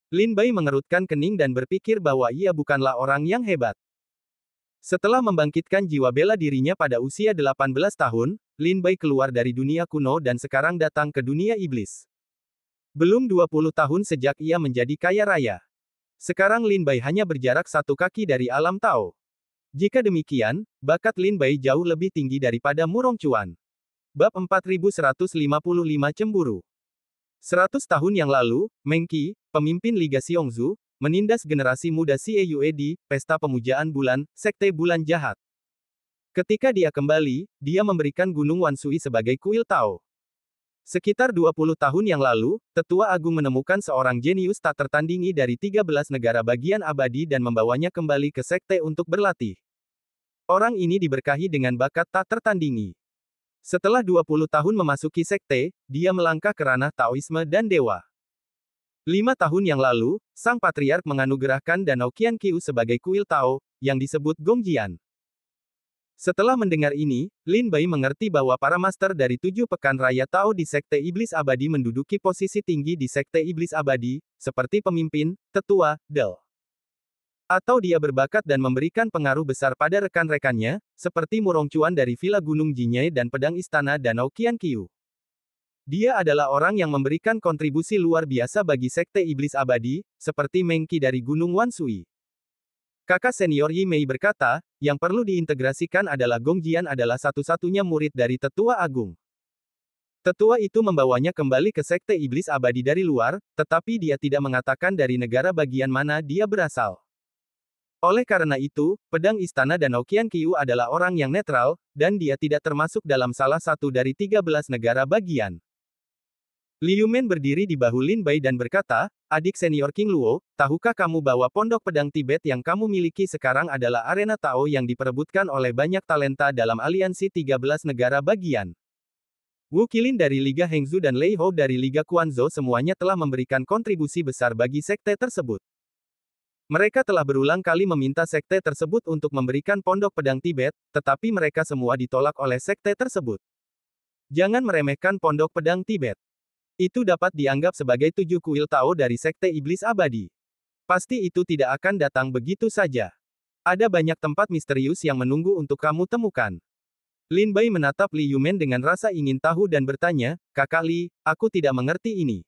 Lin Bai mengerutkan kening dan berpikir bahwa ia bukanlah orang yang hebat. Setelah membangkitkan jiwa bela dirinya pada usia 18 tahun, Lin Bai keluar dari dunia kuno dan sekarang datang ke dunia iblis. Belum 20 tahun sejak ia menjadi kaya raya. Sekarang Lin Bai hanya berjarak 1 kaki dari alam Tao. Jika demikian, bakat Lin Bai jauh lebih tinggi daripada Murong Chuan. Bab 4155 Cemburu. 100 tahun yang lalu, Meng Qi, pemimpin Liga Xiongzu, menindas generasi muda Xieyue di Pesta Pemujaan Bulan, Sekte Bulan Jahat. Ketika dia kembali, dia memberikan Gunung Wansui sebagai kuil Tao. Sekitar 20 tahun yang lalu, Tetua Agung menemukan seorang jenius tak tertandingi dari 13 negara bagian abadi dan membawanya kembali ke sekte untuk berlatih. Orang ini diberkahi dengan bakat tak tertandingi. Setelah 20 tahun memasuki sekte, dia melangkah ke ranah Taoisme dan dewa. 5 tahun yang lalu, sang patriark menganugerahkan Danau Qianqiu sebagai kuil Tao, yang disebut Gongjian. Setelah mendengar ini, Lin Bai mengerti bahwa para master dari 7 pekan raya Tao di Sekte Iblis Abadi menduduki posisi tinggi di Sekte Iblis Abadi, seperti pemimpin, tetua, del. Atau dia berbakat dan memberikan pengaruh besar pada rekan-rekannya, seperti Murongcuan dari Villa Gunung Jinye dan pedang istana Danau Qianqiu. Dia adalah orang yang memberikan kontribusi luar biasa bagi Sekte Iblis Abadi, seperti Meng Qi dari Gunung Wanshui. Kakak senior Yi Mei berkata, yang perlu diintegrasikan adalah Gongjian adalah satu-satunya murid dari Tetua Agung. Tetua itu membawanya kembali ke Sekte Iblis Abadi dari luar, tetapi dia tidak mengatakan dari negara bagian mana dia berasal. Oleh karena itu, pedang istana Danau Qianqiu adalah orang yang netral, dan dia tidak termasuk dalam salah satu dari 13 negara bagian. Liu Men berdiri di bahu Lin Bai dan berkata, adik senior King Luo, tahukah kamu bahwa pondok pedang Tibet yang kamu miliki sekarang adalah arena Tao yang diperebutkan oleh banyak talenta dalam aliansi 13 negara bagian? Wu Qilin dari Liga Hengzhou dan Lei Hou dari Liga Quanzhou semuanya telah memberikan kontribusi besar bagi sekte tersebut. Mereka telah berulang kali meminta sekte tersebut untuk memberikan pondok pedang Tibet, tetapi mereka semua ditolak oleh sekte tersebut. Jangan meremehkan pondok pedang Tibet. Itu dapat dianggap sebagai 7 kuil Tao dari Sekte Iblis Abadi. Pasti itu tidak akan datang begitu saja. Ada banyak tempat misterius yang menunggu untuk kamu temukan. Lin Bai menatap Li Yumen dengan rasa ingin tahu dan bertanya, Kakak Li, aku tidak mengerti ini.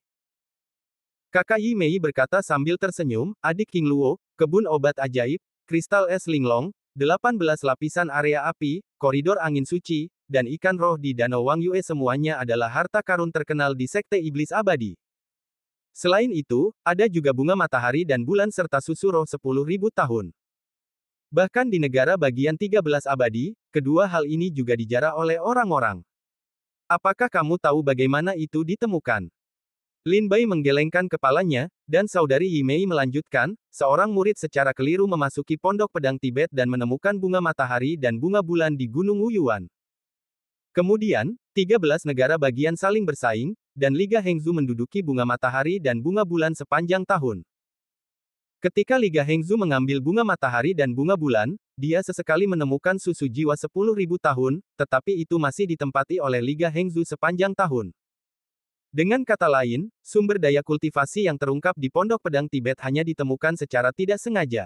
Kakak Yi Mei berkata sambil tersenyum, adik King Luo, kebun obat ajaib, kristal es linglong, 18 lapisan area api, koridor angin suci, dan ikan roh di Danau Wang Yue semuanya adalah harta karun terkenal di Sekte Iblis Abadi. Selain itu, ada juga bunga matahari dan bulan serta susu roh 10.000 tahun. Bahkan di negara bagian 13 abadi, kedua hal ini juga dijarah oleh orang-orang. Apakah kamu tahu bagaimana itu ditemukan? Lin Bai menggelengkan kepalanya, dan saudari Yi Mei melanjutkan, seorang murid secara keliru memasuki pondok pedang Tibet dan menemukan bunga matahari dan bunga bulan di Gunung Wuyuan. Kemudian, 13 negara bagian saling bersaing, dan Liga Hengzhou menduduki bunga matahari dan bunga bulan sepanjang tahun. Ketika Liga Hengzhou mengambil bunga matahari dan bunga bulan, dia sesekali menemukan susu jiwa 10.000 tahun, tetapi itu masih ditempati oleh Liga Hengzhou sepanjang tahun. Dengan kata lain, sumber daya kultivasi yang terungkap di pondok pedang Tibet hanya ditemukan secara tidak sengaja.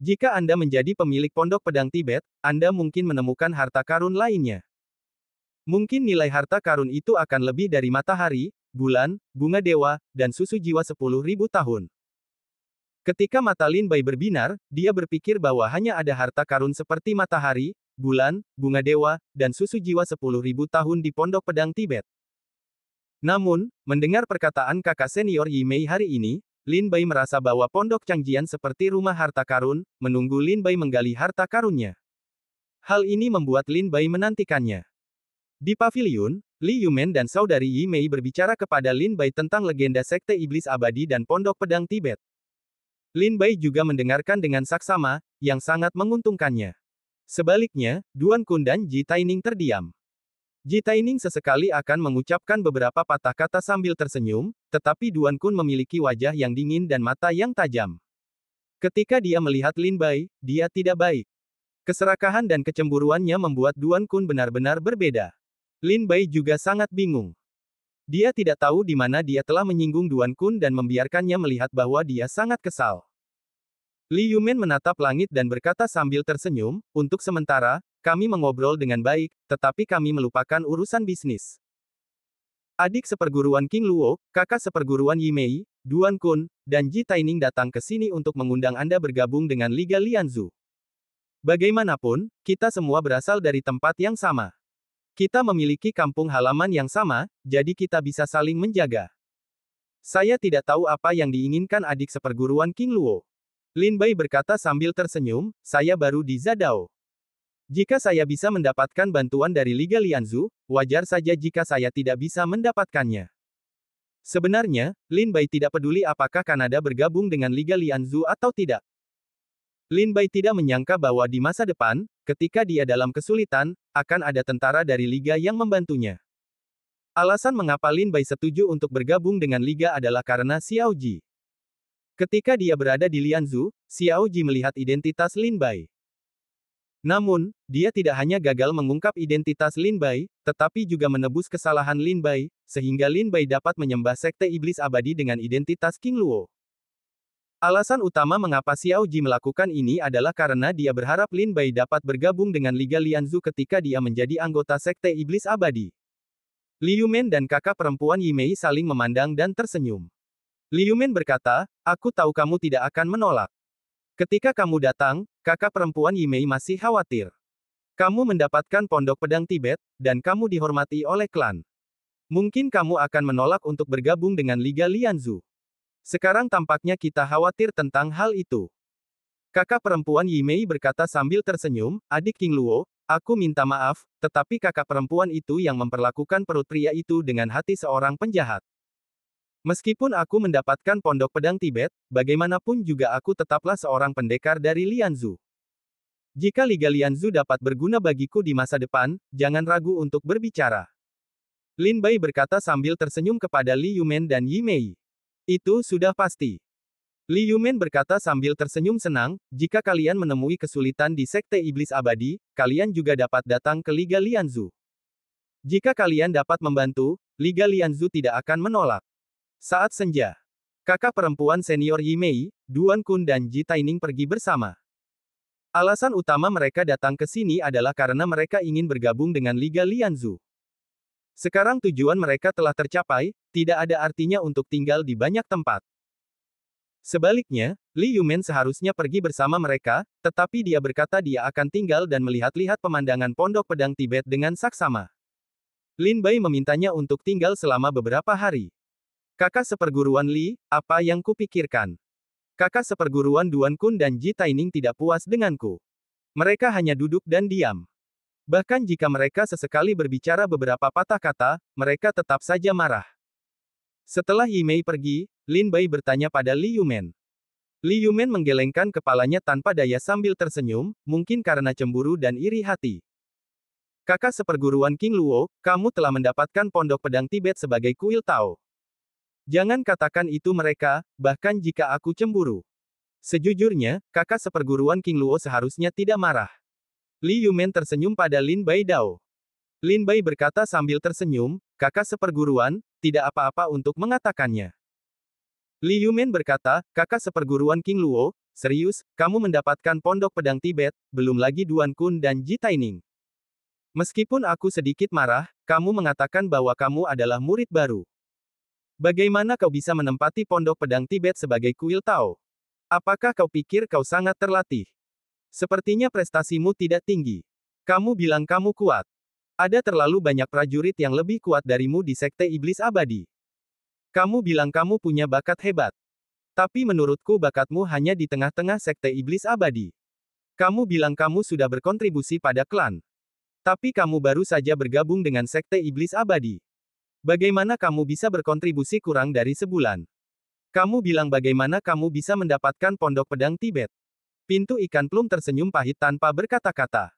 Jika Anda menjadi pemilik pondok pedang Tibet, Anda mungkin menemukan harta karun lainnya. Mungkin nilai harta karun itu akan lebih dari matahari, bulan, bunga dewa, dan susu jiwa 10.000 tahun. Ketika mata Lin Bai berbinar, dia berpikir bahwa hanya ada harta karun seperti matahari, bulan, bunga dewa, dan susu jiwa 10.000 tahun di pondok pedang Tibet. Namun, mendengar perkataan kakak senior Yi Mei hari ini, Lin Bai merasa bahwa pondok Changjian seperti rumah harta karun, menunggu Lin Bai menggali harta karunnya. Hal ini membuat Lin Bai menantikannya. Di paviliun, Li Yumen dan saudari Yi Mei berbicara kepada Lin Bai tentang legenda Sekte Iblis Abadi dan Pondok Pedang Tibet. Lin Bai juga mendengarkan dengan saksama, yang sangat menguntungkannya. Sebaliknya, Duan Kun dan Ji Taining terdiam. Ji Taining sesekali akan mengucapkan beberapa patah kata sambil tersenyum, tetapi Duan Kun memiliki wajah yang dingin dan mata yang tajam. Ketika dia melihat Lin Bai, dia tidak baik. Keserakahan dan kecemburuannya membuat Duan Kun benar-benar berbeda. Lin Bai juga sangat bingung. Dia tidak tahu di mana dia telah menyinggung Duan Kun dan membiarkannya melihat bahwa dia sangat kesal. Li Yumen menatap langit dan berkata sambil tersenyum, untuk sementara, kami mengobrol dengan baik, tetapi kami melupakan urusan bisnis. Adik seperguruan King Luo, kakak seperguruan Yi Mei, Duan Kun, dan Ji Taining datang ke sini untuk mengundang Anda bergabung dengan Liga Lianzu. Bagaimanapun, kita semua berasal dari tempat yang sama. Kita memiliki kampung halaman yang sama, jadi kita bisa saling menjaga. Saya tidak tahu apa yang diinginkan adik seperguruan King Luo. Lin Bai berkata sambil tersenyum, saya baru di Zadao. Jika saya bisa mendapatkan bantuan dari Liga Lianzu, wajar saja jika saya tidak bisa mendapatkannya. Sebenarnya, Lin Bai tidak peduli apakah Kanada bergabung dengan Liga Lianzu atau tidak. Lin Bai tidak menyangka bahwa di masa depan, ketika dia dalam kesulitan, akan ada tentara dari Liga yang membantunya. Alasan mengapa Lin Bai setuju untuk bergabung dengan Liga adalah karena Xiao Ji. Ketika dia berada di Lianzu, Xiao Ji melihat identitas Lin Bai. Namun, dia tidak hanya gagal mengungkap identitas Lin Bai, tetapi juga menebus kesalahan Lin Bai, sehingga Lin Bai dapat menyembah Sekte Iblis Abadi dengan identitas King Luo. Alasan utama mengapa Xiao Ji melakukan ini adalah karena dia berharap Lin Bai dapat bergabung dengan Liga Lianzu ketika dia menjadi anggota Sekte Iblis Abadi. Liu Men dan kakak perempuan Yi Mei saling memandang dan tersenyum. Liu Men berkata, "Aku tahu kamu tidak akan menolak. Ketika kamu datang, kakak perempuan Yi Mei masih khawatir. Kamu mendapatkan pondok pedang Tibet, dan kamu dihormati oleh klan. Mungkin kamu akan menolak untuk bergabung dengan Liga Lianzu. Sekarang tampaknya kita khawatir tentang hal itu." Kakak perempuan Yi Mei berkata sambil tersenyum, "Adik King Luo, aku minta maaf, tetapi kakak perempuan itu yang memperlakukan perut pria itu dengan hati seorang penjahat. Meskipun aku mendapatkan pondok pedang Tibet, bagaimanapun juga aku tetaplah seorang pendekar dari Lianzu. Jika Liga Lianzu dapat berguna bagiku di masa depan, jangan ragu untuk berbicara." Lin Bai berkata sambil tersenyum kepada Li Yumen dan Yi Mei. "Itu sudah pasti." Li Yumen berkata sambil tersenyum senang, "Jika kalian menemui kesulitan di Sekte Iblis Abadi, kalian juga dapat datang ke Liga Lianzu. Jika kalian dapat membantu, Liga Lianzu tidak akan menolak." Saat senja, kakak perempuan senior Yi Mei, Duan Kun dan Ji Taining pergi bersama. Alasan utama mereka datang ke sini adalah karena mereka ingin bergabung dengan Liga Lianzu. Sekarang tujuan mereka telah tercapai, tidak ada artinya untuk tinggal di banyak tempat. Sebaliknya, Li Yumen seharusnya pergi bersama mereka, tetapi dia berkata dia akan tinggal dan melihat-lihat pemandangan pondok pedang Tibet dengan saksama. Lin Bai memintanya untuk tinggal selama beberapa hari. "Kakak seperguruan Li, apa yang kupikirkan? Kakak seperguruan Duan Kun dan Ji Taining tidak puas denganku. Mereka hanya duduk dan diam. Bahkan jika mereka sesekali berbicara beberapa patah kata, mereka tetap saja marah." Setelah Yi Mei pergi, Lin Bai bertanya pada Li Yumen. Li Yumen menggelengkan kepalanya tanpa daya sambil tersenyum, mungkin karena cemburu dan iri hati. "Kakak seperguruan King Luo, kamu telah mendapatkan pondok pedang Tibet sebagai kuil Tao. Jangan katakan itu mereka, bahkan jika aku cemburu. Sejujurnya, kakak seperguruan King Luo seharusnya tidak marah." Li Yumen tersenyum pada Lin Bai Dao. Lin Bai berkata sambil tersenyum, "Kakak seperguruan, tidak apa-apa untuk mengatakannya." Li Yumen berkata, "Kakak seperguruan King Luo, serius, kamu mendapatkan pondok pedang Tibet, belum lagi Duan Kun dan Ji Taining. Meskipun aku sedikit marah, kamu mengatakan bahwa kamu adalah murid baru. Bagaimana kau bisa menempati pondok pedang Tibet sebagai kuil Tao? Apakah kau pikir kau sangat terlatih? Sepertinya prestasimu tidak tinggi. Kamu bilang kamu kuat. Ada terlalu banyak prajurit yang lebih kuat darimu di Sekte Iblis Abadi. Kamu bilang kamu punya bakat hebat. Tapi menurutku bakatmu hanya di tengah-tengah Sekte Iblis Abadi. Kamu bilang kamu sudah berkontribusi pada klan. Tapi kamu baru saja bergabung dengan Sekte Iblis Abadi. Bagaimana kamu bisa berkontribusi kurang dari sebulan? Kamu bilang bagaimana kamu bisa mendapatkan pondok pedang Tibet?" Pintu ikan plum tersenyum pahit tanpa berkata-kata.